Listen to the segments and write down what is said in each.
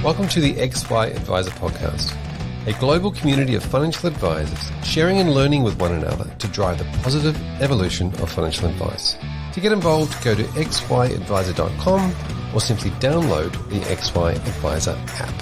Welcome to the XY Advisor Podcast, a global community of financial advisors sharing and learning with one another to drive the positive evolution of financial advice. To get involved, go to xyadvisor.com or simply download the XY Advisor app.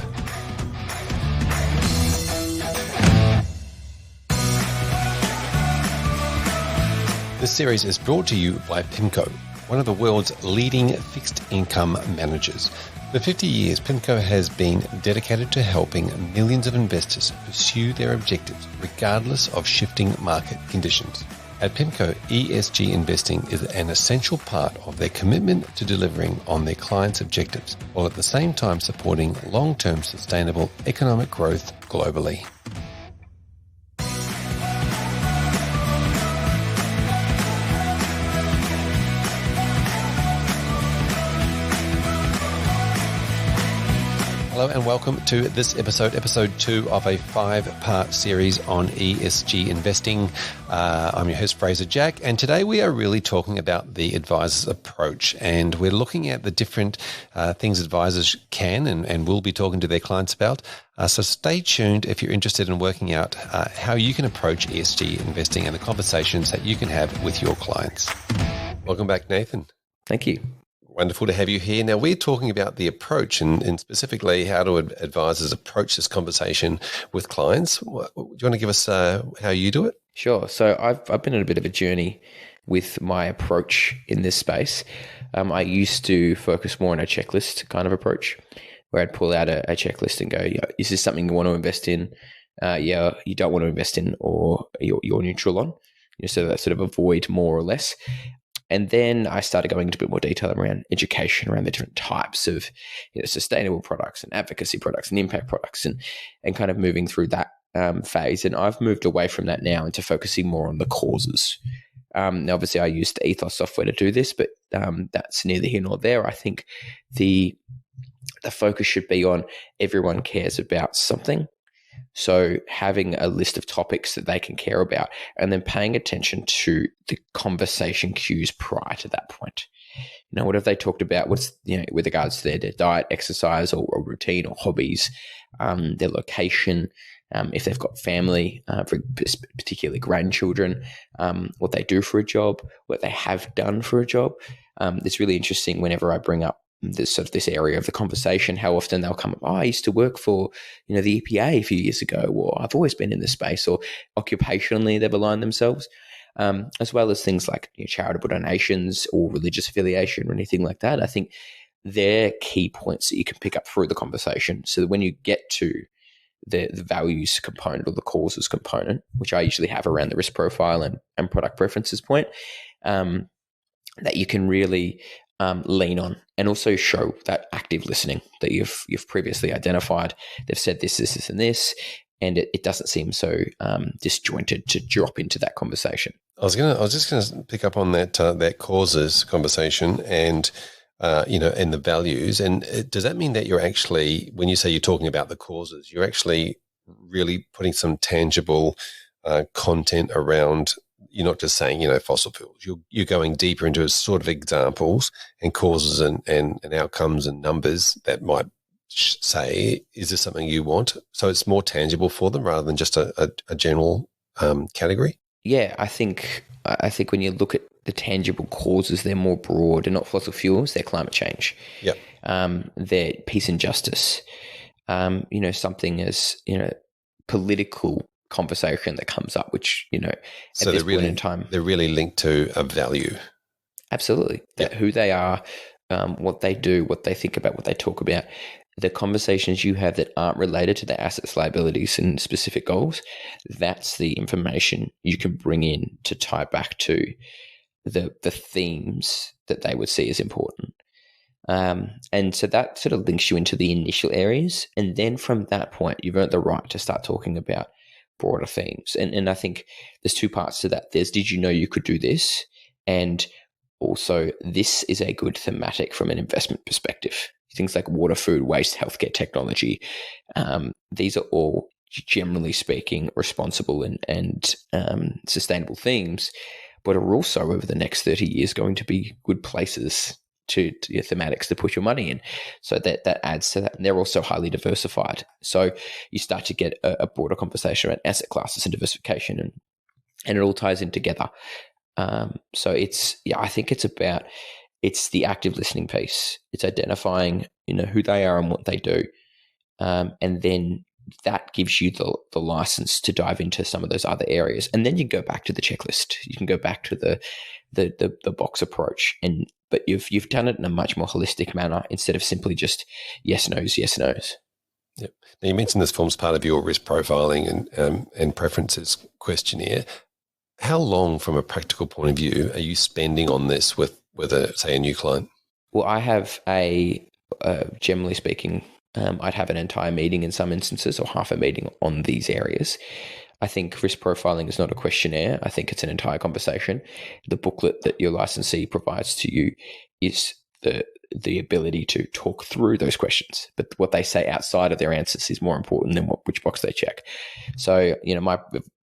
This series is brought to you by PIMCO, one of the world's leading fixed income managers. For 50 years, PIMCO has been dedicated to helping millions of investors pursue their objectives regardless of shifting market conditions. At PIMCO, ESG investing is an essential part of their commitment to delivering on their clients' objectives, while at the same time supporting long-term sustainable economic growth globally. Hello and welcome to this episode 2 of a 5-part series on ESG investing. I'm your host, Fraser Jack, and today we are really talking about the advisor's approach, and we're looking at the different things advisors can and will be talking to their clients about. So stay tuned if you're interested in working out how you can approach ESG investing and the conversations that you can have with your clients. Welcome back, Nathan. Thank you. Wonderful to have you here. Now, we're talking about the approach and specifically how do advisors approach this conversation with clients. Do you want to give us how you do it? Sure. So I've been on a bit of a journey with my approach in this space. I used to focus more on a checklist kind of approach where I'd pull out a checklist and go, is this something you want to invest in? You don't want to invest in, or you're neutral on. So that sort of avoid more or less. And then I started going into a bit more detail around education, around the different types of sustainable products and advocacy products and impact products, and kind of moving through that phase. And I've moved away from that now into focusing more on the causes. Now, obviously, I use the Ethos software to do this, but that's neither here nor there. I think the focus should be on everyone cares about something. So having a list of topics that they can care about and then paying attention to the conversation cues prior to that point. What have they talked about? What's, with regards to their diet, exercise or routine or hobbies, their location, if they've got family, particularly grandchildren, what they do for a job, what they have done for a job. It's really interesting whenever I bring up this area of the conversation, how often they'll come up, I used to work for, the EPA a few years ago, or I've always been in this space, or occupationally they've aligned themselves, as well as things like charitable donations or religious affiliation or anything like that. I think they're key points that you can pick up through the conversation. So that when you get to the values component or the causes component, which I usually have around the risk profile and product preferences point, that you can really lean on, and also show that active listening that you've previously identified. They've said this, and this, and it doesn't seem so disjointed to drop into that conversation. I was just gonna pick up on that causes conversation and and the values. And does that mean that you're actually, when you say you're talking about the causes, you're actually really putting some tangible content around? You're not just saying, fossil fuels. You're going deeper into sort of examples and causes and outcomes and numbers that might say, is this something you want? So it's more tangible for them rather than just a general category? Yeah, I think when you look at the tangible causes, they're more broad. They're not fossil fuels, they're climate change. Yep. They're peace and justice. Something as, political conversation that comes up, which, at this point in time, they're really linked to a value. Absolutely. That who they are, what they do, what they think about, what they talk about, the conversations you have that aren't related to their assets, liabilities, and specific goals, that's the information you can bring in to tie back to the themes that they would see as important. And so that sort of links you into the initial areas. And then from that point, you've earned the right to start talking about broader themes. And I think there's two parts to that. There's, did you know you could do this? And also, this is a good thematic from an investment perspective. Things like water, food, waste, healthcare, technology. These are all, generally speaking, responsible and sustainable themes, but are also over the next 30 years going to be good places to your thematics to put your money in. So that adds to that. And they're also highly diversified. So you start to get a broader conversation around asset classes and diversification, and it all ties in together. So I think it's the active listening piece. It's identifying, who they are and what they do. And then that gives you the license to dive into some of those other areas. And then you go back to the checklist. You can go back to the box approach, but you've done it in a much more holistic manner instead of simply just yes, no's, yes, no's. Yep. Now you mentioned this forms part of your risk profiling and preferences questionnaire. How long, from a practical point of view, are you spending on this with a new client? Well, I have generally speaking, I'd have an entire meeting in some instances, or half a meeting on these areas. I think risk profiling is not a questionnaire. I think it's an entire conversation. The booklet that your licensee provides to you is the ability to talk through those questions. But what they say outside of their answers is more important than which box they check. So, my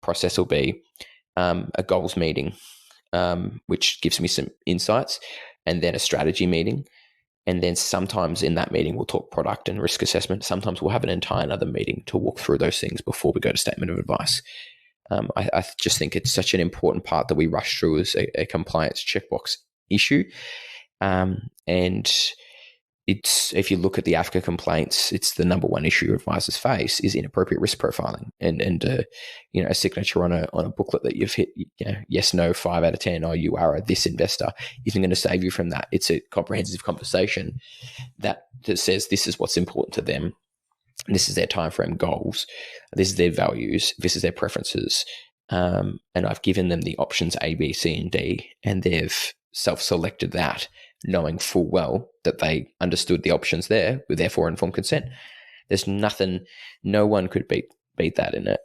process will be a goals meeting, which gives me some insights, and then a strategy meeting. And then sometimes in that meeting, we'll talk product and risk assessment. Sometimes we'll have an entire another meeting to walk through those things before we go to statement of advice. I just think it's such an important part that we rush through as a compliance checkbox issue. And it's, if you look at the AFCA complaints, it's the number one issue advisors face is inappropriate risk profiling, and a signature on a booklet that you've hit, yes, no, 5 out of 10, or you are this investor, isn't going to save you from that. It's a comprehensive conversation that says this is what's important to them, this is their timeframe goals, this is their values, this is their preferences, and I've given them the options A, B, C, and D, and they've self-selected that, knowing full well that they understood the options there, with therefore informed consent. There's nothing, no one could beat that in a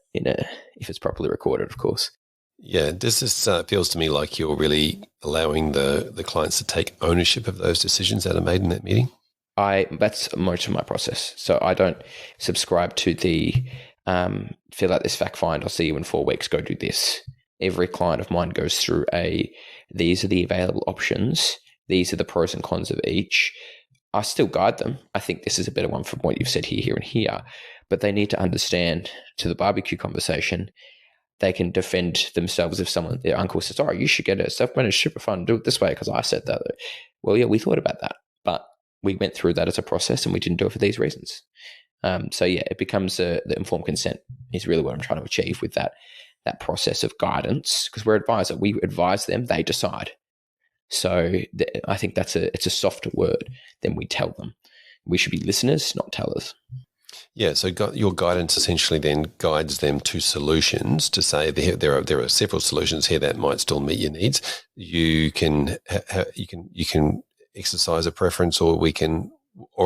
if it's properly recorded, of course. Yeah, this feels to me like you're really allowing the clients to take ownership of those decisions that are made in that meeting. That's most of my process. So I don't subscribe to the fill out this fact find, I'll see you in 4 weeks, go do this. Every client of mine goes through these are the available options, these are the pros and cons of each. I still guide them. I think this is a better one from what you've said here, and here, but they need to understand, to the barbecue conversation, they can defend themselves if their uncle says, "Oh, you should get a self-managed super fund, do it this way because I said that." Well, yeah, we thought about that, but we went through that as a process and we didn't do it for these reasons. So yeah, it becomes the informed consent is really what I'm trying to achieve with that process of guidance, because we're advisor. We advise them, they decide. So I think it's a softer word than we tell them. We should be listeners, not tellers. Yeah, so your guidance essentially then guides them to solutions to say there are several solutions here that might still meet your needs. You can exercise a preference, or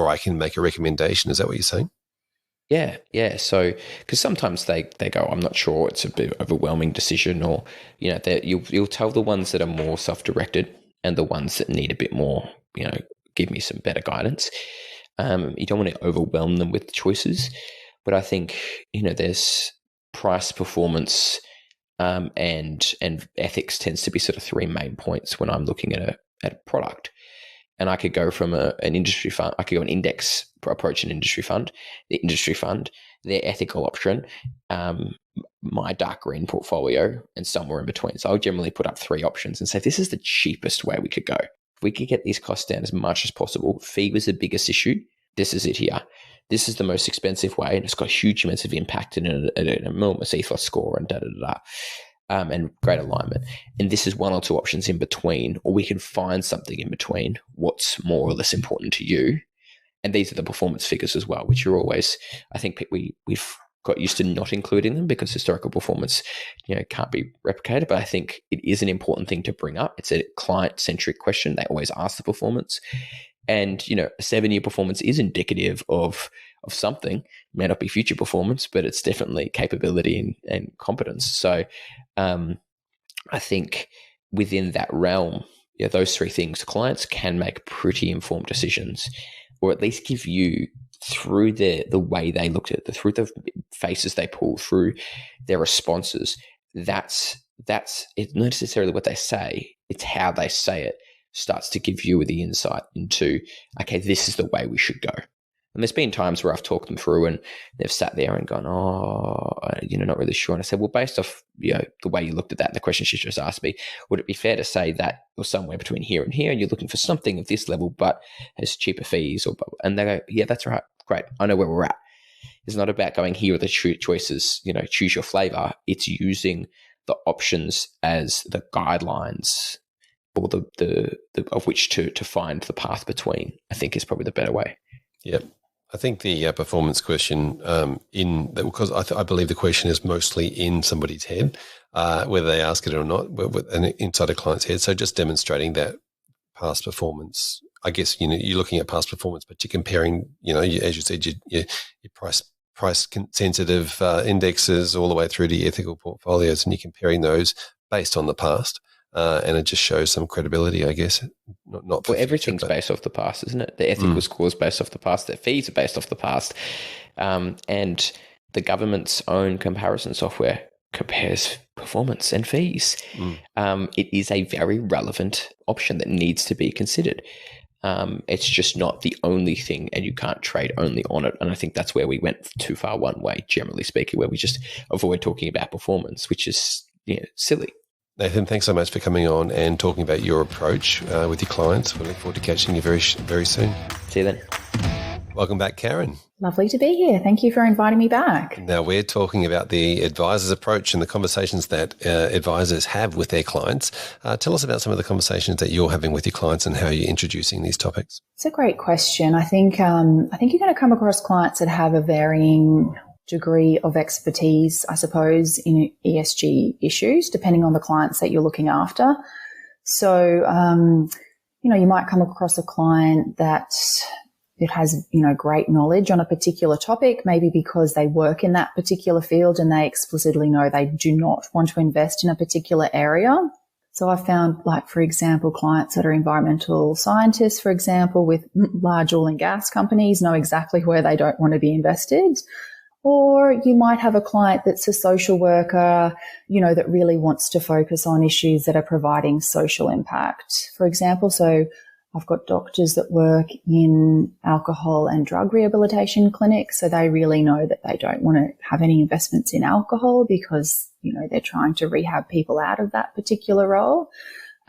I can make a recommendation. Is that what you're saying? Yeah. So, because sometimes they go, I'm not sure, it's a bit overwhelming decision, or you'll tell the ones that are more self-directed and the ones that need a bit more, give me some better guidance. You don't want to overwhelm them with choices, but I think there's price, performance, and ethics tends to be sort of 3 main points when I'm looking at a product. And I could go from an industry fund, I could go an index approach, an industry fund, the industry fund, their ethical option, my dark green portfolio, and somewhere in between. So I'll generally put up 3 options and say, this is the cheapest way we could go. If we could get these costs down as much as possible, fee was the biggest issue. This is it here. This is the most expensive way, and it's got huge amounts of impact and an enormous ethos score and and great alignment. And this is 1 or 2 options in between, or we can find something in between. What's more or less important to you? And these are the performance figures as well, which are always, I think we've got used to not including them because historical performance, can't be replicated. But I think it is an important thing to bring up. It's a client-centric question. They always ask the performance. And, a 7-year performance is indicative of something. It may not be future performance, but it's definitely capability and competence. So I think within that realm, those 3 things, clients can make pretty informed decisions, or at least give you, through the way they looked at it, through the faces they pull, through their responses, that's it's not necessarily what they say, it's how they say it starts to give you the insight into, okay, this is the way we should go. And there's been times where I've talked them through and they've sat there and gone, not really sure. And I said, well, based off, the way you looked at that and the question she just asked me, would it be fair to say that you're somewhere between here and here and you're looking for something of this level, but has cheaper fees? And they go, yeah, that's right. Great. I know where we're at. It's not about going, here are the choices, choose your flavor. It's using the options as the guidelines or the of which to find the path between, I think is probably the better way. Yep. I think the performance question because I believe the question is mostly in somebody's head, whether they ask it or not, inside a client's head. So just demonstrating that past performance. I guess you're looking at past performance, but you're comparing. As you said, your price sensitive indexes all the way through to your ethical portfolios, and you're comparing those based on the past. And it just shows some credibility, I guess. Not for everything's based off the past, isn't it? The ethical scores based off the past, the fees are based off the past, and the government's own comparison software compares performance and fees. It is a very relevant option that needs to be considered. It's just not the only thing, and you can't trade only on it. And I think that's where we went too far one way, generally speaking, where we just avoid talking about performance, which is silly. Nathan, thanks so much for coming on and talking about your approach with your clients. We look forward to catching you very, very soon. See you then. Welcome back, Karen. Lovely to be here. Thank you for inviting me back. Now, we're talking about the advisor's approach and the conversations that advisors have with their clients. Tell us about some of the conversations that you're having with your clients and how you're introducing these topics. It's a great question. I think you're going to come across clients that have a varying degree of expertise, I suppose, in ESG issues, depending on the clients that you're looking after. So, you might come across a client that it has, great knowledge on a particular topic, maybe because they work in that particular field and they explicitly know they do not want to invest in a particular area. So I found, for example, clients that are environmental scientists, for example, with large oil and gas companies know exactly where they don't want to be invested. Or you might have a client that's a social worker, that really wants to focus on issues that are providing social impact. For example, so I've got doctors that work in alcohol and drug rehabilitation clinics, so they really know that they don't want to have any investments in alcohol because, they're trying to rehab people out of that particular role.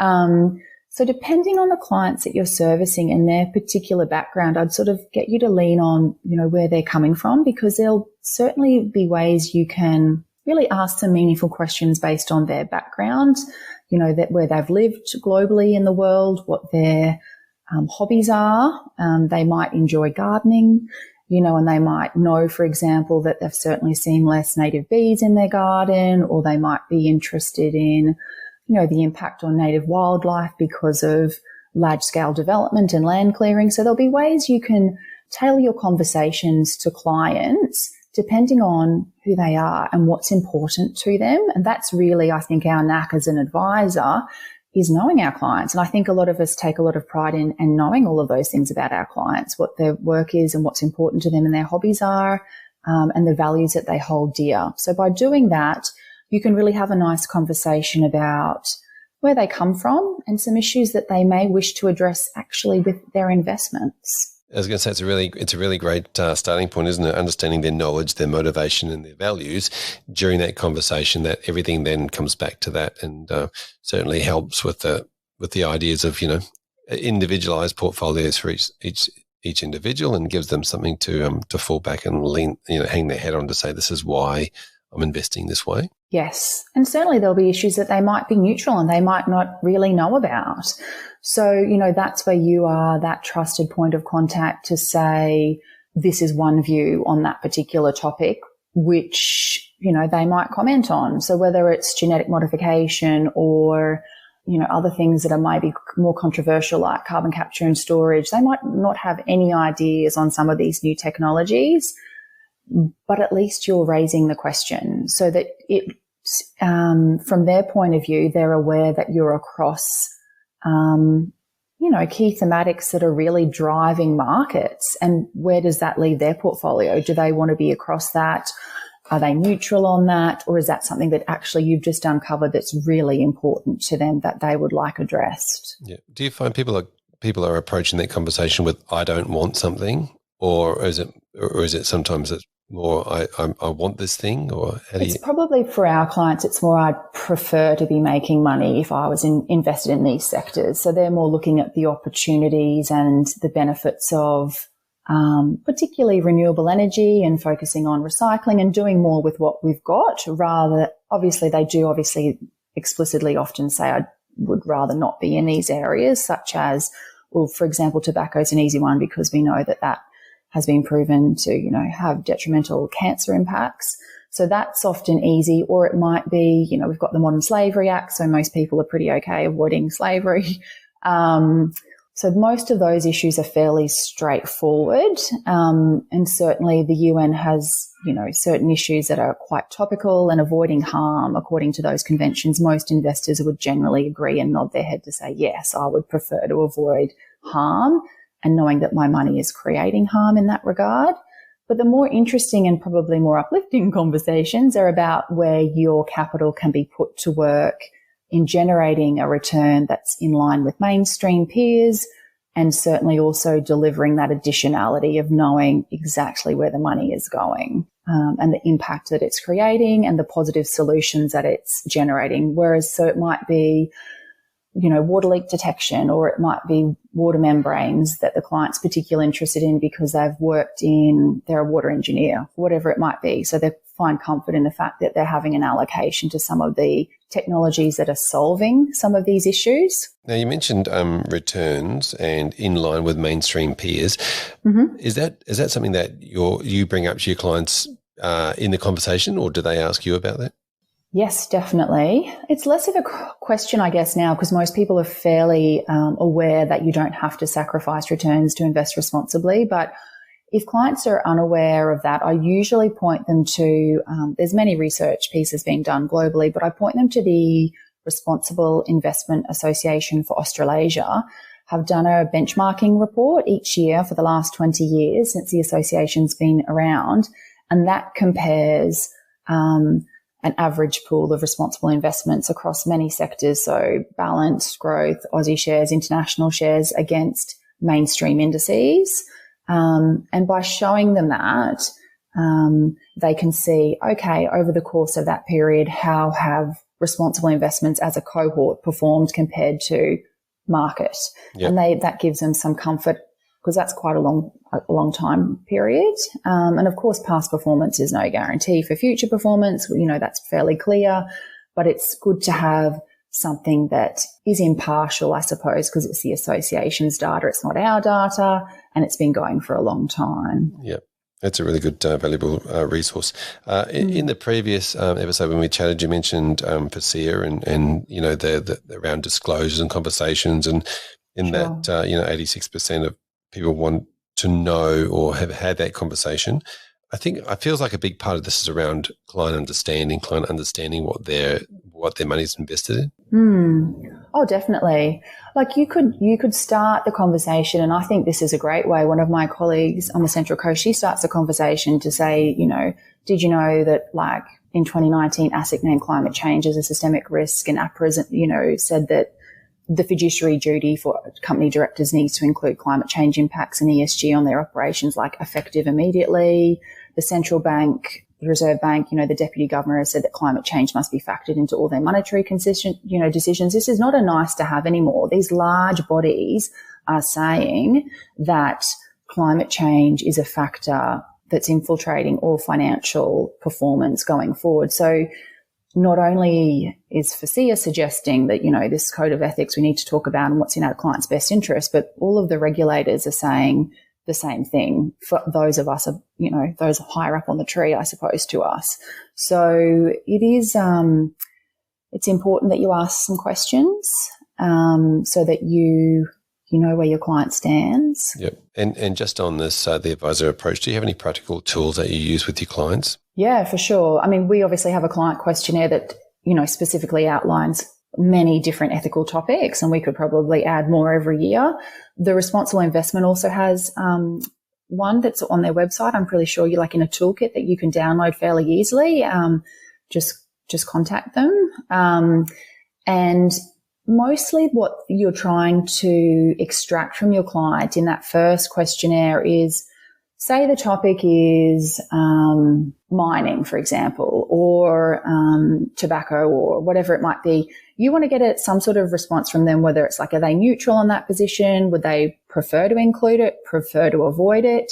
So depending on the clients that you're servicing and their particular background, I'd sort of get you to lean on, where they're coming from, because there'll certainly be ways you can really ask some meaningful questions based on their background, that where they've lived globally in the world, what their hobbies are. They might enjoy gardening, and they might know, for example, that they've certainly seen less native bees in their garden, or they might be interested in the impact on native wildlife because of large-scale development and land clearing. So there'll be ways you can tailor your conversations to clients depending on who they are and what's important to them. And that's really, I think, our knack as an advisor is knowing our clients. And I think a lot of us take a lot of pride in knowing all of those things about our clients, what their work is and what's important to them and their hobbies are, and the values that they hold dear. So by doing that, you can really have a nice conversation about where they come from and some issues that they may wish to address actually with their investments. I was going to say it's a really great starting point, isn't it? Understanding their knowledge, their motivation, and their values during that conversation. That everything then comes back to that, and certainly helps with the ideas of individualized portfolios for each individual, and gives them something to fall back and lean, hang their head on to say, this is why I'm investing this way. Yes. And certainly there'll be issues that they might be neutral and they might not really know about. So, that's where you are that trusted point of contact to say, this is one view on that particular topic, which, they might comment on. So whether it's genetic modification or, other things that are maybe more controversial like carbon capture and storage, they might not have any ideas on some of these new technologies, but at least you're raising the question so that from their point of view, they're aware that you're across, key thematics that are really driving markets. And where does that leave their portfolio? Do they want to be across that? Are they neutral on that? Or is that something that actually you've just uncovered that's really important to them that they would like addressed? Yeah. Do you find people are approaching that conversation with "I don't want something," or is it sometimes it's more I want this thing, or how do It's probably for our clients, it's more I'd prefer to be making money if I was invested in these sectors. So they're more looking at the opportunities and the benefits of particularly renewable energy and focusing on recycling and doing more with what we've got rather, obviously they do explicitly often say I would rather not be in these areas such as, well, for example, tobacco is an easy one because we know that has been proven to, have detrimental cancer impacts. So that's often easy. Or it might be, we've got the Modern Slavery Act, so most people are pretty okay avoiding slavery. So most of those issues are fairly straightforward. And certainly the UN has, certain issues that are quite topical, and avoiding harm according to those conventions. Most investors would generally agree and nod their head to say, yes, I would prefer to avoid harm, and knowing that my money is creating harm in that regard. But the more interesting and probably more uplifting conversations are about where your capital can be put to work in generating a return that's in line with mainstream peers, and certainly also delivering that additionality of knowing exactly where the money is going, and the impact that it's creating and the positive solutions that it's generating. Whereas, so it might be, water leak detection, or it might be water membranes that the client's particularly interested in because they're a water engineer, whatever it might be. So they find comfort in the fact that they're having an allocation to some of the technologies that are solving some of these issues. Now, you mentioned returns and in line with mainstream peers. Mm-hmm. Is that something that you bring up to your clients in the conversation, or do they ask you about that? Yes, definitely. It's less of a question, I guess, now, because most people are fairly aware that you don't have to sacrifice returns to invest responsibly. But if clients are unaware of that, I usually point them to, there's many research pieces being done globally, but I point them to the Responsible Investment Association for Australasia, have done a benchmarking report each year for the last 20 years since the association's been around. And that compares an average pool of responsible investments across many sectors, so balanced growth, Aussie shares, international shares against mainstream indices. And by showing them that, they can see, okay, over the course of that period, how have responsible investments as a cohort performed compared to market? Yep. And that gives them some comfort, because that's quite a long time period. And of course, past performance is no guarantee for future performance. That's fairly clear, but it's good to have something that is impartial, I suppose, because it's the association's data. It's not our data, and it's been going for a long time. Yeah. That's a really good, valuable resource. In the previous episode when we chatted, you mentioned PASEA and the around disclosures and conversations, and in sure. that 86% of people want to know or have had that conversation. I think it feels like a big part of this is around client understanding what their money's invested in. Oh, definitely. Like you could start the conversation, and I think this is a great way. One of my colleagues on the Central Coast, she starts the conversation to say, did you know that like in 2019, ASIC named climate change as a systemic risk, and APRA, said that the fiduciary duty for company directors needs to include climate change impacts and ESG on their operations, like effective immediately. The central bank, the Reserve Bank, the deputy governor has said that climate change must be factored into all their monetary decisions. This is not a nice to have anymore. These large bodies are saying that climate change is a factor that's infiltrating all financial performance going forward. So not only is FASEA suggesting that, this code of ethics we need to talk about and what's in our client's best interest, but all of the regulators are saying the same thing for those of us, those higher up on the tree, I suppose, to us. So it is, it's important that you ask some questions so that you know where your client stands. Yep. And just on this, the advisor approach, do you have any practical tools that you use with your clients? Yeah, for sure. I mean, we obviously have a client questionnaire that, specifically outlines many different ethical topics, and we could probably add more every year. The responsible investment also has, one that's on their website. I'm pretty sure you're like in a toolkit that you can download fairly easily. Just contact them. And mostly what you're trying to extract from your client in that first questionnaire is, say the topic is mining, for example, or tobacco or whatever it might be. You want to get some sort of response from them, whether it's like, are they neutral on that position? Would they prefer to include it, prefer to avoid it,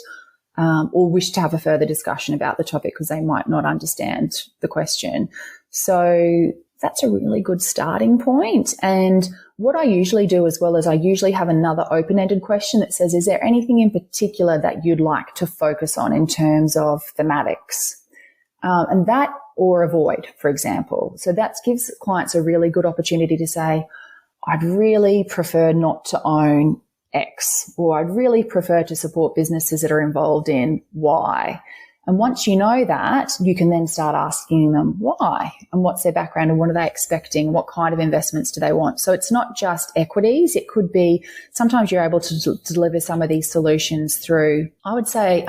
or wish to have a further discussion about the topic because they might not understand the question? So that's a really good starting point. And what I usually do as well is I usually have another open-ended question that says, is there anything in particular that you'd like to focus on in terms of thematics? And that, or avoid, for example. So that gives clients a really good opportunity to say, I'd really prefer not to own X, or I'd really prefer to support businesses that are involved in Y. And once you know that, you can then start asking them why and what's their background and what are they expecting? What kind of investments do they want? So it's not just equities. It could be sometimes you're able to deliver some of these solutions through, I would say,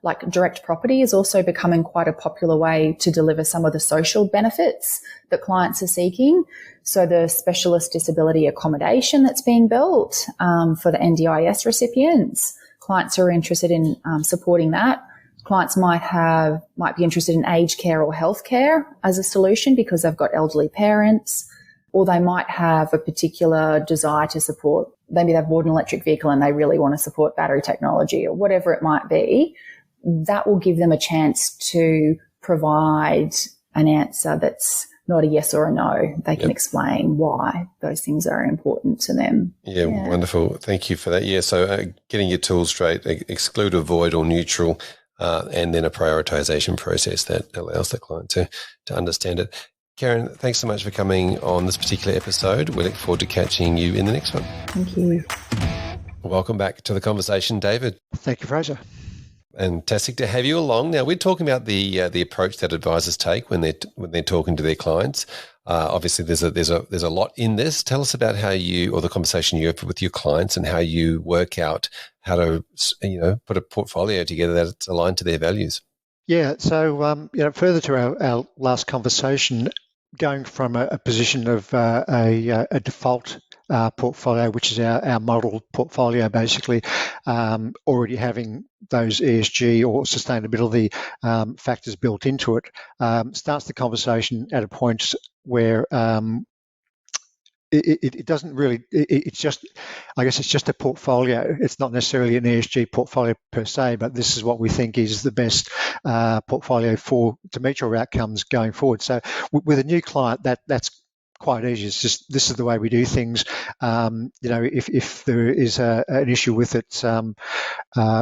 like direct property is also becoming quite a popular way to deliver some of the social benefits that clients are seeking. So the specialist disability accommodation that's being built for the NDIS recipients, clients are interested in supporting that. Clients might be interested in aged care or healthcare as a solution because they've got elderly parents, or they might have a particular desire to support, maybe they've bought an electric vehicle and they really want to support battery technology or whatever it might be. That will give them a chance to provide an answer that's not a yes or a no. They can explain why those things are important to them. Yeah, wonderful. Thank you for that. Yeah, so getting your tools straight, exclude, avoid, or neutral, and then a prioritization process that allows the client to understand it. Karen, thanks so much for coming on this particular episode. We look forward to catching you in the next one. Thank you. Welcome back to the conversation, David. Thank you, Fraser. Fantastic to have you along. Now, we're talking about the approach that advisors take when they're talking to their clients. Obviously, there's a lot in this. Tell us about how the conversation you have with your clients and how you work out how to put a portfolio together that's aligned to their values. Yeah. So further to our last conversation, going from a position of a default portfolio, which is our model portfolio, basically already having those ESG or sustainability factors built into it, starts the conversation at a point where it doesn't really, it's just, I guess it's just a portfolio. It's not necessarily an ESG portfolio per se, but this is what we think is the best portfolio to meet your outcomes going forward. So with a new client, that's quite easy. It's just, this is the way we do things. If there is an issue with it,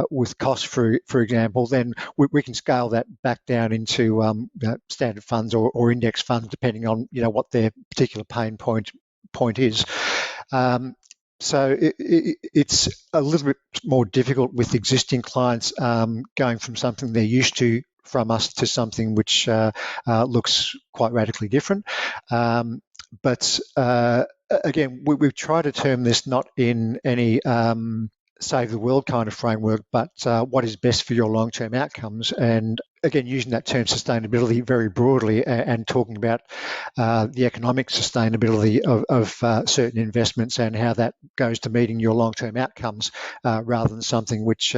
with cost, for example, then we can scale that back down into standard funds or index funds, depending on what their particular pain point is. So it's a little bit more difficult with existing clients going from something they're used to from us to something which looks quite radically different. But again, we've tried to term this not in any save the world kind of framework, but what is best for your long-term outcomes. And again, using that term sustainability very broadly and talking about the economic sustainability of certain investments and how that goes to meeting your long-term outcomes rather than something which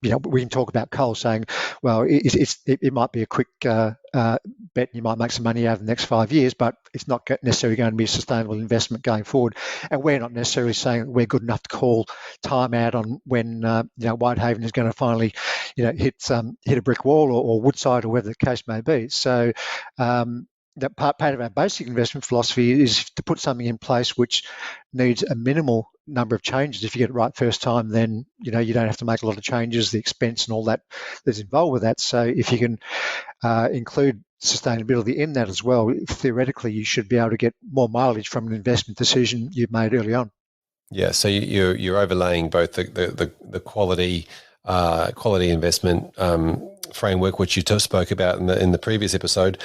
we can talk about coal, saying, well, it might be a quick bet, you might make some money over the next 5 years, but it's not necessarily going to be a sustainable investment going forward. And we're not necessarily saying that we're good enough to call time out on when Whitehaven is going to finally hit a brick wall or Woodside or whatever the case may be. So that part of our basic investment philosophy is to put something in place which needs a minimal number of changes. If you get it right first time, then you don't have to make a lot of changes, the expense and all that that's involved with that. So if you can include sustainability in that as well, theoretically you should be able to get more mileage from an investment decision you've made early on. Yeah, so you're overlaying both the quality quality investment framework, which you spoke about in the previous episode.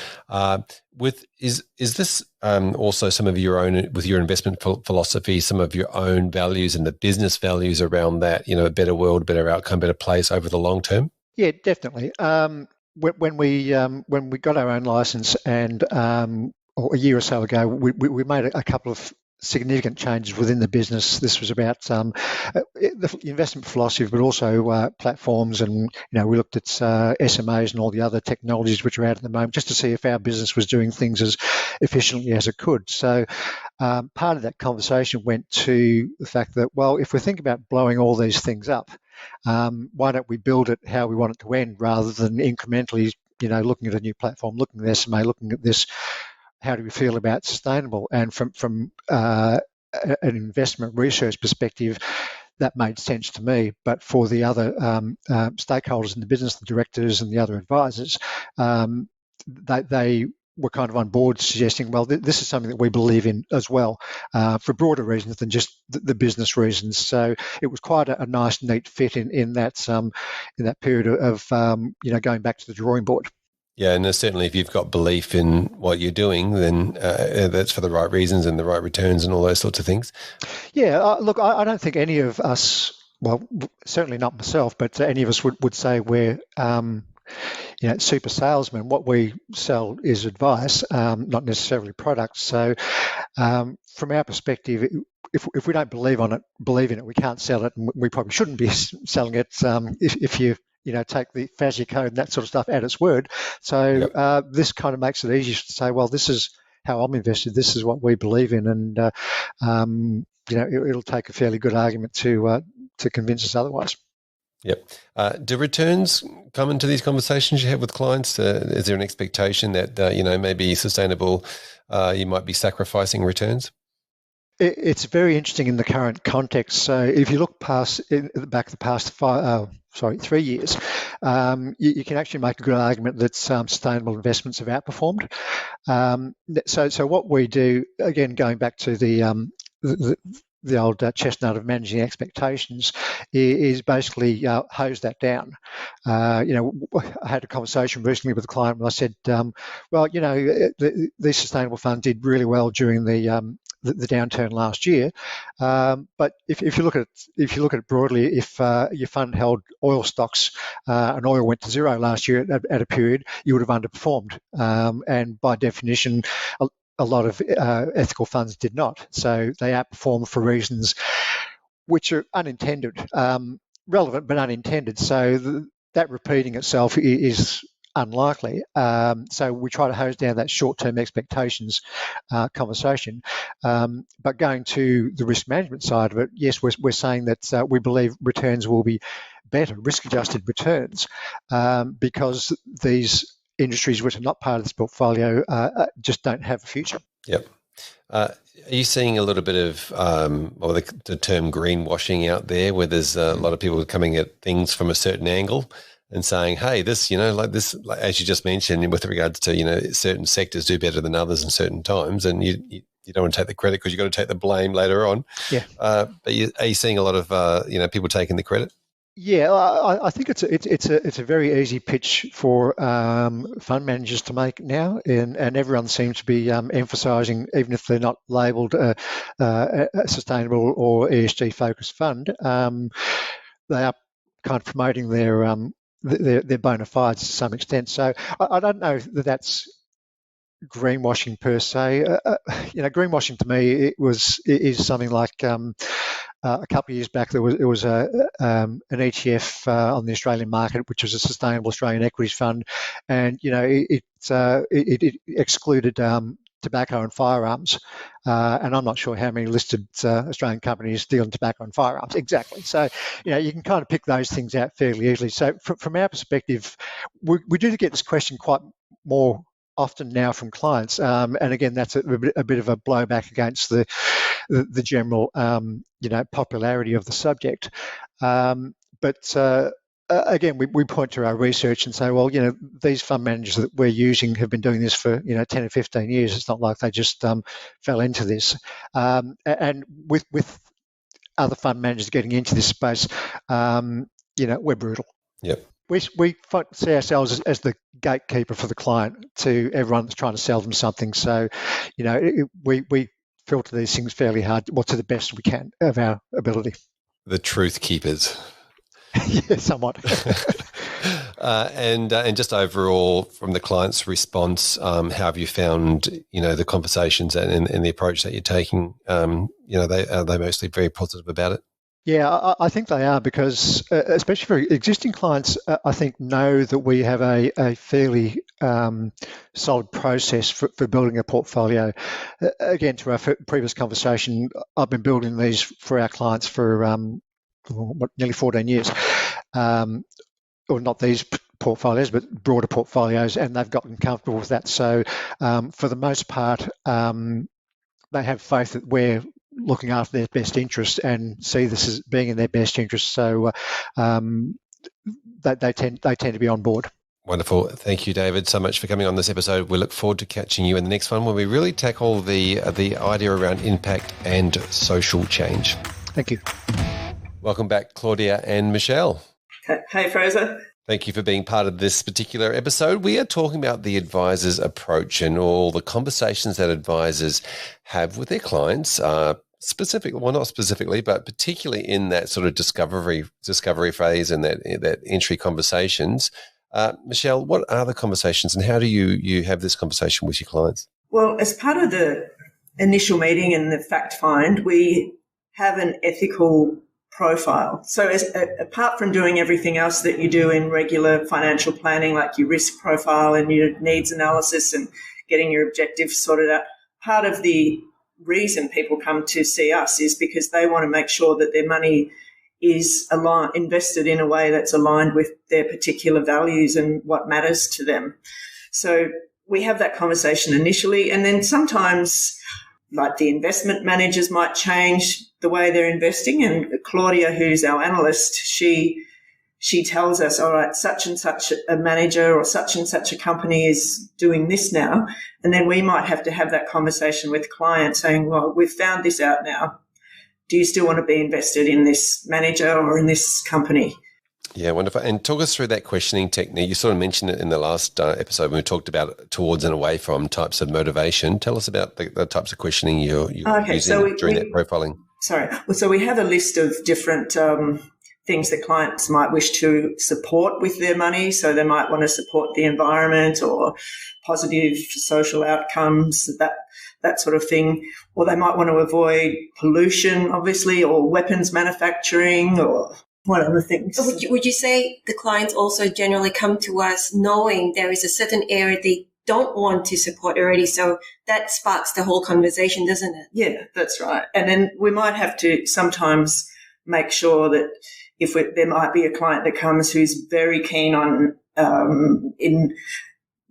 Is this also some of your own, with your investment philosophy, some of your own values and the business values around that? A better world, better outcome, better place over the long term. Yeah, definitely. When we got our own license, and a year or so ago, we made a couple of significant changes within the business. This was about the investment philosophy, but also platforms, and we looked at SMAs and all the other technologies which are out at the moment, just to see if our business was doing things as efficiently as it could. So part of that conversation went to the fact that, well, if we think about blowing all these things up, why don't we build it how we want it to end, rather than incrementally, looking at a new platform, looking at SMA, looking at this. How do we feel about sustainable? And from an investment research perspective, that made sense to me. But for the other stakeholders in the business, the directors and the other advisors, they were kind of on board, suggesting, well, this is something that we believe in as well, for broader reasons than just the business reasons. So it was quite a nice, neat fit in that period of going back to the drawing board. Yeah, and certainly if you've got belief in what you're doing, then that's for the right reasons and the right returns and all those sorts of things. Yeah, look, I don't think any of us, well, certainly not myself, but any of us would say we're super salesmen. What we sell is advice, not necessarily products. So from our perspective, if we don't believe in it, we can't sell it, and we probably shouldn't be selling it if you take the FASI code and that sort of stuff at its word. So this kind of makes it easier to say, well, this is how I'm invested. This is what we believe in, and it'll take a fairly good argument to convince us otherwise. Yep. Do returns come into these conversations you have with clients? Is there an expectation that maybe sustainable, you might be sacrificing returns? It's very interesting in the current context. So if you look back the past 3 years, you can actually make a good argument that sustainable investments have outperformed. So what we do, again, going back to the old chestnut of managing expectations, is basically hose that down. I had a conversation recently with a client and I said, these sustainable funds did really well during the downturn last year, but if you look at it broadly, if your fund held oil stocks and oil went to zero last year at a period, you would have underperformed, and by definition, a lot of ethical funds did not. So they outperformed for reasons which are unintended, relevant but unintended. So that repeating itself is unlikely. So we try to hose down that short-term expectations conversation. But going to the risk management side of it, yes, we're saying that we believe returns will be better, risk-adjusted returns, because these industries which are not part of this portfolio just don't have a future. Yep. Are you seeing a little bit of the term greenwashing out there, where there's a lot of people coming at things from a certain angle and saying, hey, this, as you just mentioned, with regards to, certain sectors do better than others in certain times, and you don't want to take the credit because you've got to take the blame later on. Yeah. But are you seeing a lot of, people taking the credit? Yeah, I think it's a very easy pitch for fund managers to make now, and everyone seems to be emphasising, even if they're not labelled a sustainable or ESG focused fund, they are kind of promoting their bona fides to some extent. So I don't know that that's greenwashing per se. Greenwashing to me is something like a couple of years back there was an ETF on the Australian market, which was a sustainable Australian equities fund, and it excluded tobacco and firearms, and I'm not sure how many listed Australian companies deal in tobacco and firearms exactly. So you can kind of pick those things out fairly easily. So from our perspective, we do get this question quite more often now from clients, and again, that's a bit of a blowback against the general popularity of the subject. But again, we point to our research and say, well, these fund managers that we're using have been doing this for 10 or 15 years. It's not like they just fell into this. And with other fund managers getting into this space, we're brutal. Yep. We see ourselves as the gatekeeper for the client to everyone that's trying to sell them something. So, we filter these things fairly hard, to the best we can of our ability. The truth keepers. Yeah, somewhat. And just overall, from the client's response, how have you found, the conversations and the approach that you're taking? Are they mostly very positive about it? Yeah, I think they are, because especially for existing clients, I think know that we have a fairly solid process for building a portfolio. Again, to our previous conversation, I've been building these for our clients for nearly 14 years. Or not these portfolios, but broader portfolios, and they've gotten comfortable with that. So for the most part, they have faith that we're looking after their best interest and see this as being in their best interest. So they tend to be on board. Wonderful. Thank you, David, so much for coming on this episode. We look forward to catching you in the next one, where we really tackle the idea around impact and social change. Thank you. Welcome back, Claudia and Michelle. Hey, Fraser. Thank you for being part of this particular episode. We are talking about the advisor's approach and all the conversations that advisors have with their clients, not specifically, but particularly in that sort of discovery phase and that entry conversations. Michelle, what are the conversations, and how do you have this conversation with your clients? Well, as part of the initial meeting and the fact find, we have an ethical profile. So apart from doing everything else that you do in regular financial planning, like your risk profile and your needs analysis and getting your objectives sorted out, part of the reason people come to see us is because they want to make sure that their money is invested in a way that's aligned with their particular values and what matters to them. So we have that conversation initially, and then sometimes, like, the investment managers might change the way they're investing. And Claudia, who's our analyst, she tells us, all right, such and such a manager or such and such a company is doing this now. And then we might have to have that conversation with the client saying, well, we've found this out now. Do you still want to be invested in this manager or in this company? Yeah, wonderful. And talk us through that questioning technique. You sort of mentioned it in the last episode when we talked about towards and away from types of motivation. Tell us about the types of questioning you're using during that profiling. So we have a list of different things that clients might wish to support with their money. So they might want to support the environment or positive social outcomes, that sort of thing. Or they might want to avoid pollution, obviously, or weapons manufacturing, or what other things. Would you say the clients also generally come to us knowing there is a certain area they don't want to support already? So that sparks the whole conversation, doesn't it? Yeah, that's right. And then we might have to sometimes make sure that there might be a client that comes who's very keen on in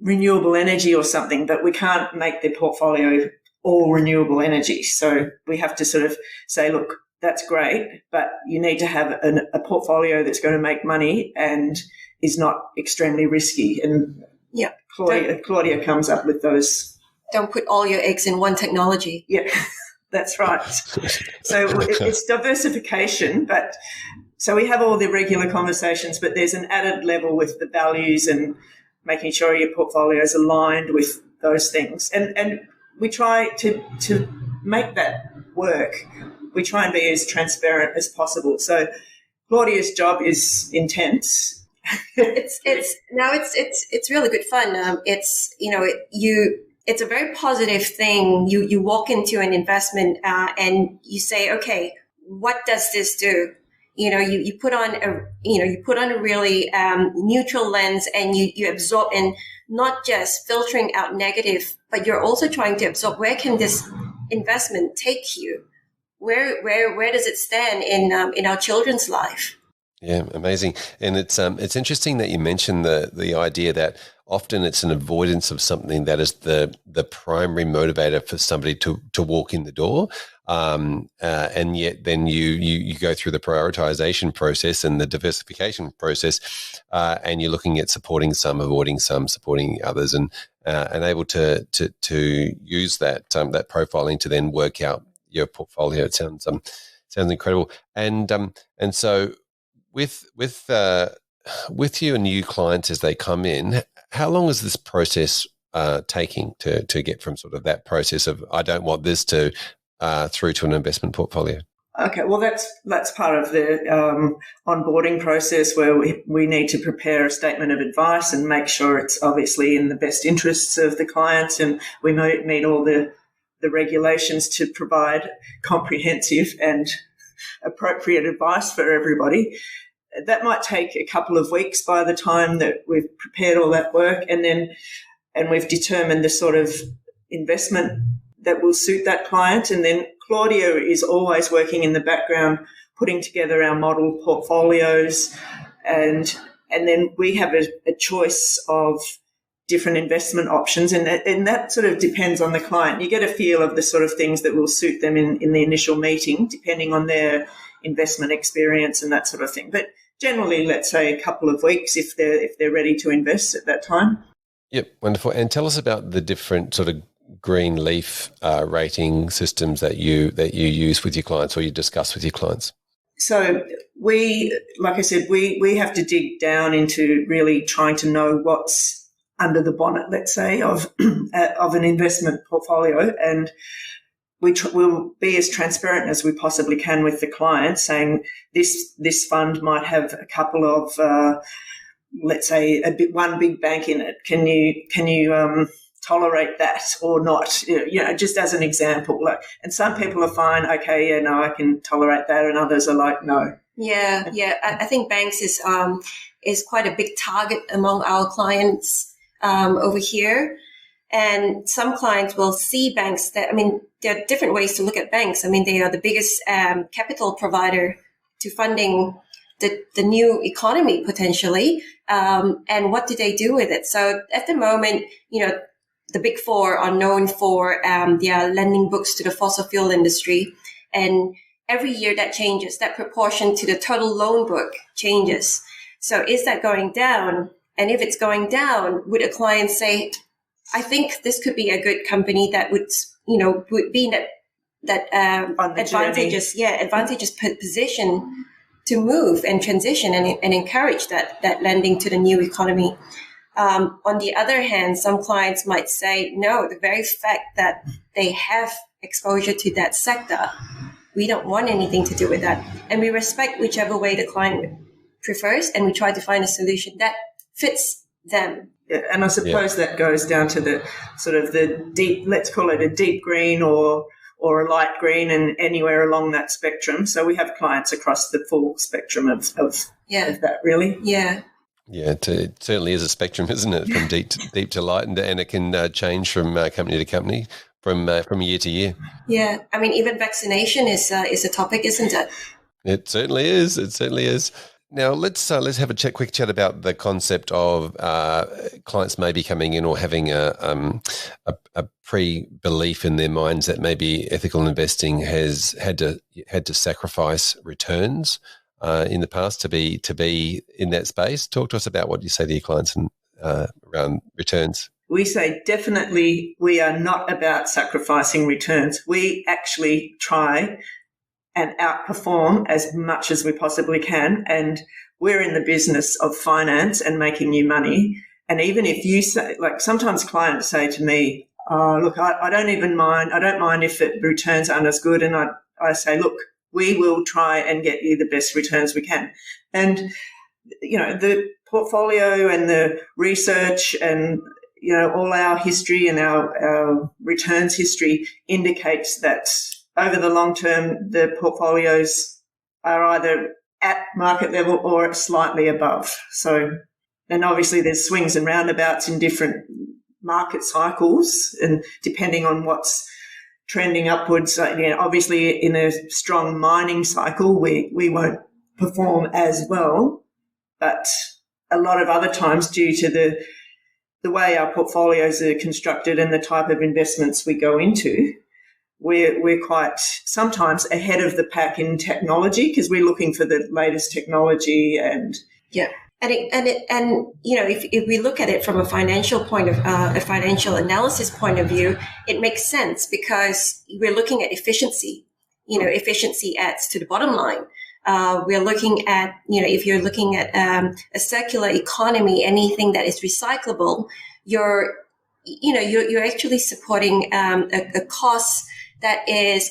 renewable energy or something, but we can't make their portfolio all renewable energy. So we have to sort of say, look, that's great, but you need to have a portfolio that's going to make money and is not extremely risky. And yeah, Claudia comes up with those. Don't put all your eggs in one technology. Yeah, that's right. So it's diversification, but so we have all the regular conversations, but there's an added level with the values and making sure your portfolio is aligned with those things. And we try to make that work. We try and be as transparent as possible. So Claudia's job is intense. It's really good fun. It's a very positive thing. You walk into an investment and you say, okay, what does this do? You put on a really neutral lens, and you absorb, and not just filtering out negative, but you're also trying to absorb, where can this investment take you? Where does it stand in our children's life? Yeah, amazing. And it's interesting that you mentioned the idea that often it's an avoidance of something that is the primary motivator for somebody to walk in the door. And yet then you go through the prioritization process and the diversification process, and you're looking at supporting some, avoiding some, supporting others, and able to use that profiling to then work out your portfolio. It sounds incredible. And so with your new clients as they come in, how long is this process taking to get from sort of that process of I don't want this to through to an investment portfolio? Okay, well, that's part of the onboarding process where we need to prepare a statement of advice and make sure it's obviously in the best interests of the clients, and we meet all the regulations to provide comprehensive and appropriate advice for everybody. That might take a couple of weeks by the time that we've prepared all that work, and we've determined the sort of investment that will suit that client. And then Claudia is always working in the background, putting together our model portfolios, and then we have a choice of different investment options, and that sort of depends on the client. You get a feel of the sort of things that will suit them in the initial meeting, depending on their investment experience and that sort of thing. But generally, let's say a couple of weeks if they're ready to invest at that time. Yep, wonderful. And tell us about the different sort of green leaf rating systems that you use with your clients or you discuss with your clients. So like I said, we have to dig down into really trying to know what's under the bonnet, let's say, of an investment portfolio, and we'll be as transparent as we possibly can with the client, saying this fund might have a couple of, let's say, one big bank in it. Can you tolerate that or not? Just as an example. And some people are fine. Okay, yeah, no, I can tolerate that, and others are like, no. Yeah. I think banks is quite a big target among our clients over here. And some clients will see banks there are different ways to look at banks. They are the biggest capital provider to funding the new economy potentially. And what do they do with it? So at the moment, the big four are known for their lending books to the fossil fuel industry. And every year that changes, that proportion to the total loan book changes. So is that going down? And if it's going down, would a client say, I think this could be a good company that would be in that advantageous position to move and transition and encourage that lending to the new economy. On the other hand, some clients might say, no, the very fact that they have exposure to that sector, we don't want anything to do with that. And we respect whichever way the client prefers, and we try to find a solution that fits them. Yeah, and I suppose that goes down to the sort of the deep, let's call it a deep green or a light green, and anywhere along that spectrum. So we have clients across the full spectrum of that, really. Yeah. Yeah, it certainly is a spectrum, isn't it? From deep to light, and it can change from company to company, from year to year. Yeah, even vaccination is a topic, isn't it? It certainly is. It certainly is. Now let's have a quick chat about the concept of clients maybe coming in or having a pre-belief in their minds that maybe ethical investing has had to sacrifice returns in the past to be in that space. Talk to us about what you say to your clients around returns. We say definitely we are not about sacrificing returns. We actually try and outperform as much as we possibly can. And we're in the business of finance and making you money. And even if you say, sometimes clients say to me, oh, look, I don't mind if the returns aren't as good. And I say, look, we will try and get you the best returns we can. And, the portfolio and the research and, all our history and our returns history indicates that over the long term, the portfolios are either at market level or slightly above. So, and obviously there's swings and roundabouts in different market cycles, and depending on what's trending upwards, obviously in a strong mining cycle, we won't perform as well. But a lot of other times, due to the way our portfolios are constructed and the type of investments we go into, we're quite sometimes ahead of the pack in technology because we're looking for the latest technology and if we look at it from a financial analysis point of view, it makes sense because we're looking at efficiency. Efficiency adds to the bottom line. We're looking at, if you're looking at a circular economy, anything that is recyclable, you're actually supporting a cost that is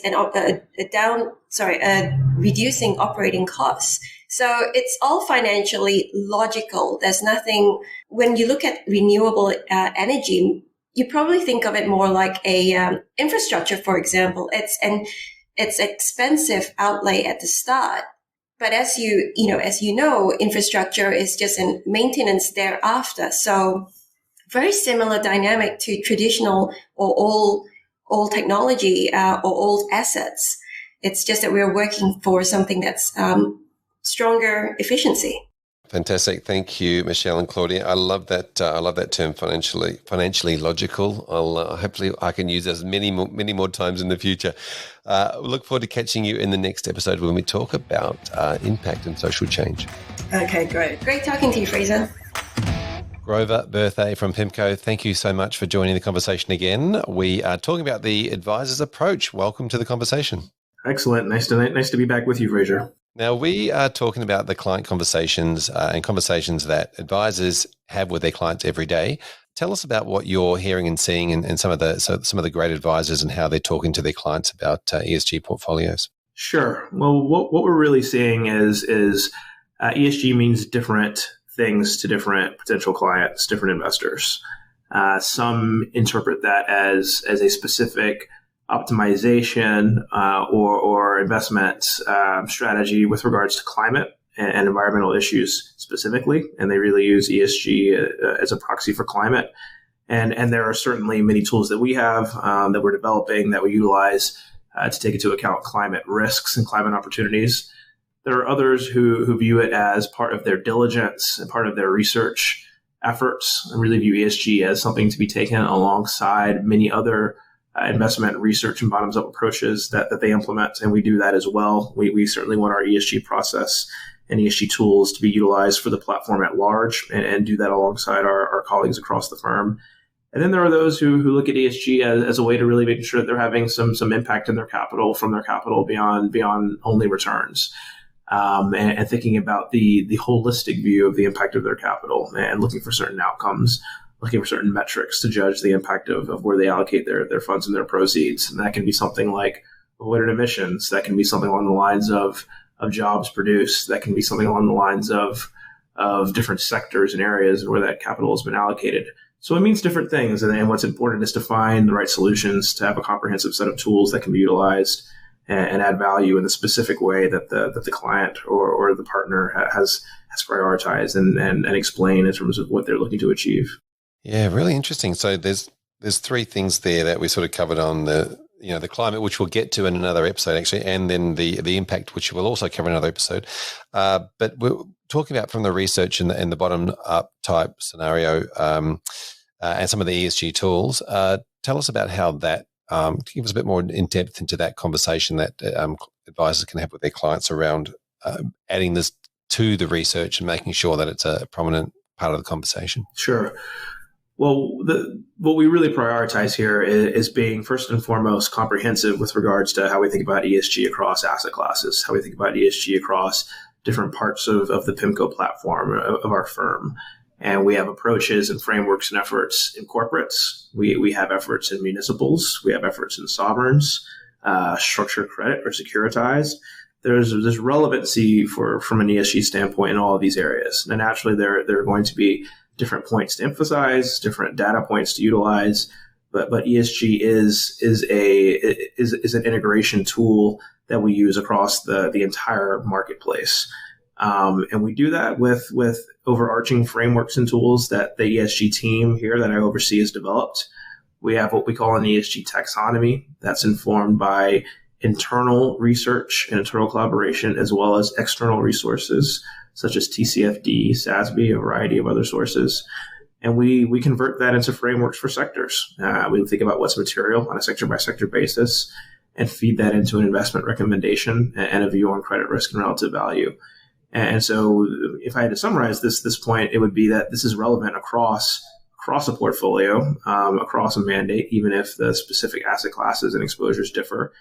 reducing operating costs. So it's all financially logical. There's nothing, when you look at renewable energy, you probably think of it more like a infrastructure, for example. It's expensive outlay at the start. But as you know, infrastructure is just in maintenance thereafter. So very similar dynamic to traditional or old technology or old assets. It's just that we're working for something that's stronger efficiency. Fantastic. Thank you, Michelle and Claudia. I love that. I love that term, financially logical. Hopefully I can use this many more times in the future. Look forward to catching you in the next episode when we talk about impact and social change. Okay, great. Great talking to you, Fraser. Grover Burthey from PIMCO, thank you so much for joining the conversation again. We are talking about the advisor's approach. Welcome to the conversation. Excellent. Nice to be back with you, Fraser. Now, we are talking about the client conversations and conversations that advisors have with their clients every day. Tell us about what you're hearing and seeing and some of the great advisors and how they're talking to their clients about ESG portfolios. Sure. Well, what we're really seeing is ESG means different things to different potential clients, different investors. Some interpret that as a specific optimization or investment strategy with regards to climate and environmental issues specifically, and they really use ESG as a proxy for climate. And there are certainly many tools that we have that we're developing that we utilize to take into account climate risks and climate opportunities. There are others who view it as part of their diligence and part of their research efforts, and really view ESG as something to be taken alongside many other investment research and bottoms-up approaches that they implement, and we do that as well. We certainly want our ESG process and ESG tools to be utilized for the platform at large and do that alongside our colleagues across the firm. And then there are those who look at ESG as a way to really make sure that they're having some impact in their capital, from their capital beyond only returns. And thinking about the holistic view of the impact of their capital and looking for certain outcomes, looking for certain metrics to judge the impact of where they allocate their funds and their proceeds. And that can be something like avoided emissions. That can be something along the lines of jobs produced. That can be something along the lines of different sectors and areas where that capital has been allocated. So it means different things. And what's important is to find the right solutions, to have a comprehensive set of tools that can be utilized and add value in the specific way that the client or the partner has prioritized and explained in terms of what they're looking to achieve. Yeah, really interesting. So there's three things there that we sort of covered on the climate, which we'll get to in another episode actually, and then the impact, which we'll also cover in another episode. But we're talking about from the research and the bottom up type scenario and some of the ESG tools. Tell us about how that give us a bit more in depth into that conversation that advisors can have with their clients around adding this to the research and making sure that it's a prominent part of the conversation. Sure. Well, what we really prioritize here is being first and foremost comprehensive with regards to how we think about ESG across asset classes, how we think about ESG across different parts of the PIMCO platform of our firm. And we have approaches and frameworks and efforts in corporates. We have efforts in municipals. We have efforts in sovereigns, structured credit or securitized. There's relevancy from an ESG standpoint in all of these areas. And naturally, there are going to be different points to emphasize, different data points to utilize, but ESG is an integration tool that we use across the entire marketplace, and we do that with overarching frameworks and tools that the ESG team here that I oversee has developed. We have what we call an ESG taxonomy that's informed by internal research and internal collaboration, as well as external resources such as TCFD, SASB, a variety of other sources. And we convert that into frameworks for sectors. We think about what's material on a sector-by-sector basis and feed that into an investment recommendation and a view on credit risk and relative value. And so if I had to summarize this point, it would be that this is relevant across a portfolio, across a mandate, even if the specific asset classes and exposures differ.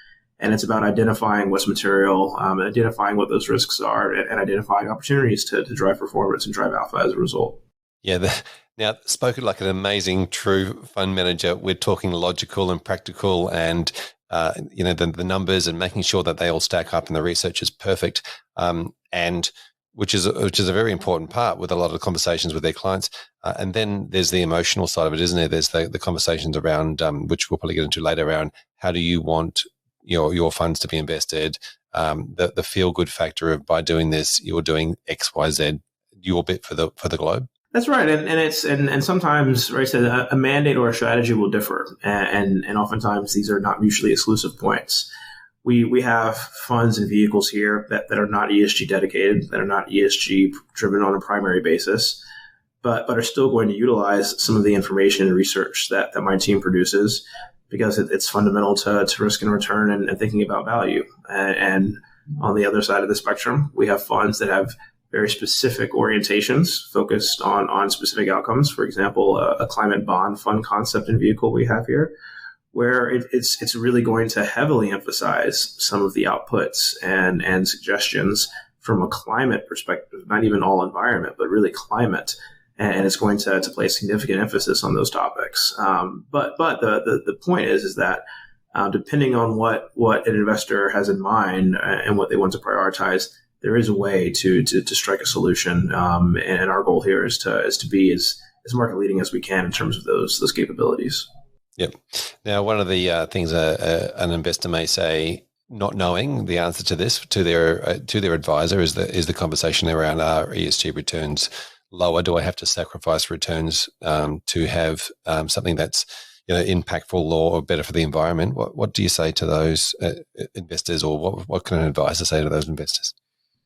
And it's about identifying what's material, identifying what those risks are, and identifying opportunities to drive performance and drive alpha as a result. Yeah. Now, spoken like an amazing, true fund manager, we're talking logical and practical and, the numbers and making sure that they all stack up and the research is perfect. And which is a very important part with a lot of conversations with their clients. And then there's the emotional side of it, isn't there? There's the conversations around, which we'll probably get into later, around how do you want your funds to be invested, the feel good factor of by doing this, you're doing X, Y, Z, your bit for the globe. That's right, and sometimes, right, so a mandate or a strategy will differ, and oftentimes these are not mutually exclusive points. We have funds and vehicles here that are not ESG dedicated, that are not ESG driven on a primary basis, but are still going to utilize some of the information and research that my team produces, because it's fundamental to risk and return and thinking about value. And on the other side of the spectrum, we have funds that have very specific orientations focused on specific outcomes. For example, a climate bond fund concept and vehicle we have here, where it's really going to heavily emphasize some of the outputs and suggestions from a climate perspective, not even all environment, but really climate. And it's going to place significant emphasis on those topics. But the point is that depending on what an investor has in mind and what they want to prioritize, there is a way to strike a solution. And our goal here is to be as market leading as we can in terms of those capabilities. Yep. Now, one of the things an investor may say, not knowing the answer to this to their advisor, is the conversation around, are ESG returns lower? Do I have to sacrifice returns to have something that's impactful or better for the environment? What do you say to those investors, or what can an advisor say to those investors?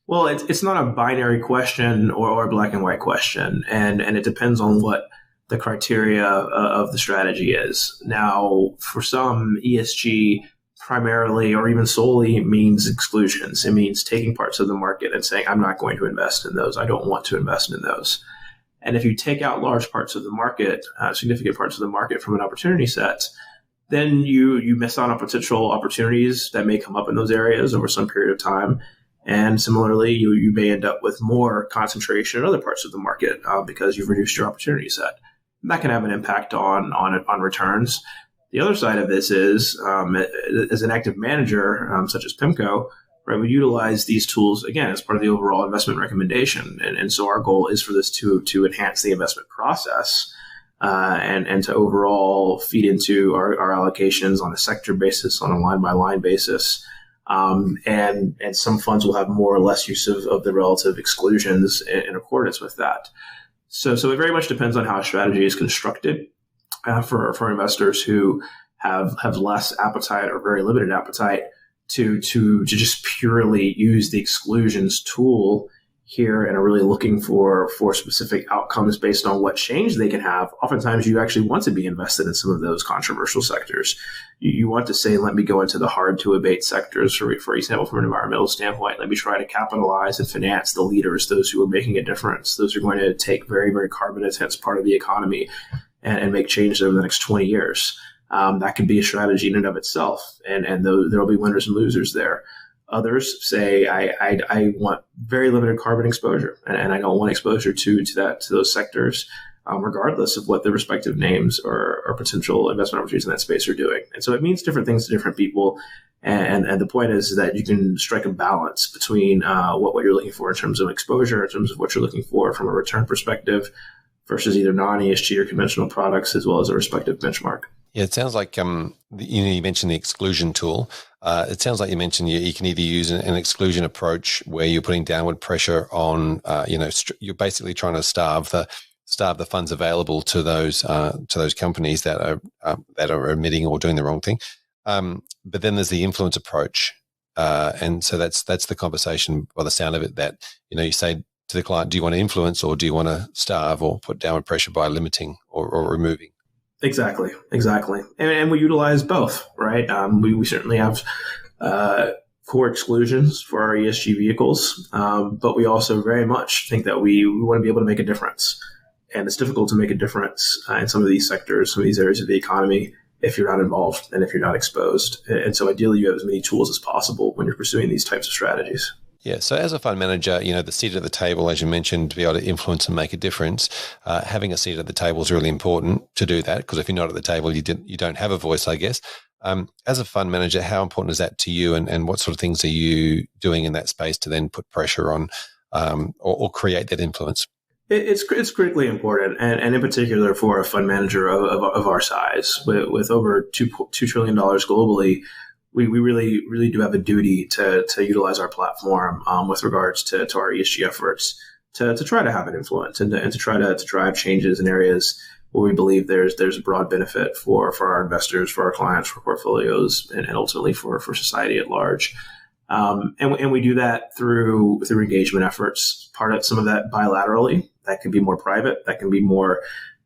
Well, it's not a binary question or a black and white question, and it depends on what the criteria of the strategy is. Now, for some, ESG primarily or even solely means exclusions. It means taking parts of the market and saying, I'm not going to invest in those. I don't want to invest in those. And if you take out large parts of the market, significant parts of the market from an opportunity set, then you miss out on potential opportunities that may come up in those areas over some period of time. And similarly, you may end up with more concentration in other parts of the market because you've reduced your opportunity set. And that can have an impact on returns. The other side of this is, as an active manager, such as PIMCO, right, we utilize these tools, again, as part of the overall investment recommendation. And so our goal is for this to enhance the investment process and to overall feed into our allocations on a sector basis, on a line-by-line basis. And some funds will have more or less use of the relative exclusions in accordance with that. So it very much depends on how a strategy is constructed. For investors who have less appetite or very limited appetite to just purely use the exclusions tool here and are really looking for specific outcomes based on what change they can have, oftentimes you actually want to be invested in some of those controversial sectors. You want to say, let me go into the hard to abate sectors, for example, from an environmental standpoint. Let me try to capitalize and finance the leaders, those who are making a difference, those who are going to take very, very carbon intense part of the economy and make change over the next 20 years. That could be a strategy in and of itself, and there will be winners and losers there. Others say, I want very limited carbon exposure, and I don't want exposure to those sectors, regardless of what the respective names or potential investment opportunities in that space are doing. And so it means different things to different people. And the point is that you can strike a balance between what you're looking for in terms of exposure, in terms of what you're looking for from a return perspective, versus either non-ESG or conventional products, as well as a respective benchmark. Yeah, it sounds like you mentioned the exclusion tool. It sounds like you mentioned you can either use an exclusion approach where you're putting downward pressure on, you're basically trying to starve the funds available to those companies that are emitting or doing the wrong thing. But then there's the influence approach, and so that's the conversation by the sound of it. That you say to the client, do you want to influence or do you want to starve or put downward pressure by limiting or removing? Exactly. And we utilize both, right? We certainly have core exclusions for our ESG vehicles, but we also very much think that we want to be able to make a difference. And it's difficult to make a difference in some of these sectors, some of these areas of the economy, if you're not involved and if you're not exposed. And so ideally you have as many tools as possible when you're pursuing these types of strategies. Yeah. So as a fund manager, the seat at the table, as you mentioned, to be able to influence and make a difference, having a seat at the table is really important to do that, because if you're not at the table, you don't have a voice, I guess. As a fund manager, how important is that to you, and what sort of things are you doing in that space to then put pressure on or create that influence? It's critically important, and in particular for a fund manager of our size, with over $2 trillion globally. We really do have a duty to utilize our platform with regards to our ESG efforts to try to have an influence and to try to drive changes in areas where we believe there's a broad benefit for our investors, for our clients, for portfolios, and ultimately for society at large. And we do that through engagement efforts. Some of that bilaterally. That can be more private. That can be more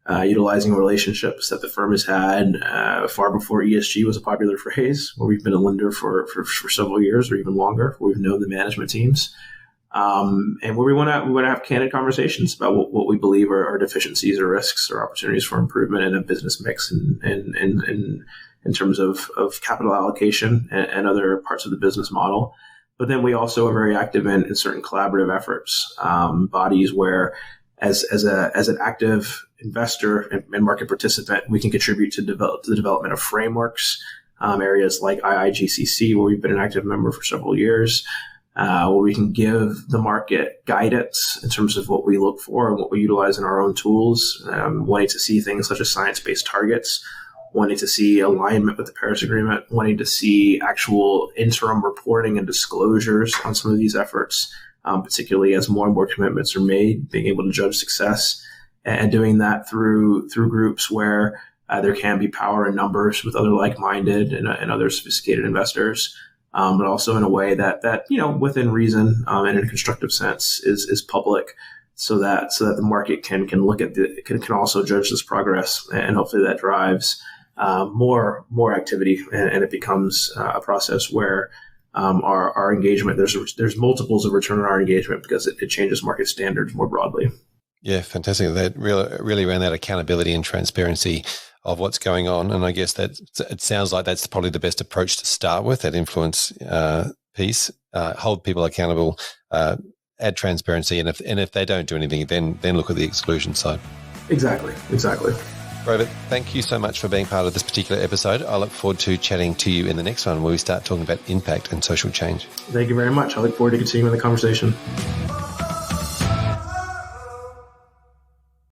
utilizing relationships that the firm has had far before ESG was a popular phrase, where we've been a lender for several years or even longer, where we've known the management teams, and where we want to have candid conversations about what we believe are deficiencies or risks or opportunities for improvement in a business mix and in terms of capital allocation and other parts of the business model. But then we also are very active in certain collaborative efforts, bodies where as an active investor and market participant, we can contribute to the development of frameworks, areas like IIGCC, where we've been an active member for several years, where we can give the market guidance in terms of what we look for and what we utilize in our own tools, wanting to see things such as science-based targets, wanting to see alignment with the Paris Agreement, wanting to see actual interim reporting and disclosures on some of these efforts, particularly as more and more commitments are made, being able to judge success, and doing that through groups where there can be power in numbers with other like-minded and other sophisticated investors, but also in a way that within reason and in a constructive sense is public, so that the market can look at can also judge this progress, and hopefully that drives more activity, and it becomes a process where our engagement, there's multiples of return on our engagement, because it changes market standards more broadly. Yeah, fantastic. That really around that accountability and transparency of what's going on. And I guess that it sounds like that's probably the best approach to start with, that influence piece, hold people accountable, add transparency. And if they don't do anything, then look at the exclusion side. Exactly. Robert, thank you so much for being part of this particular episode. I look forward to chatting to you in the next one, where we start talking about impact and social change. Thank you very much. I look forward to continuing the conversation.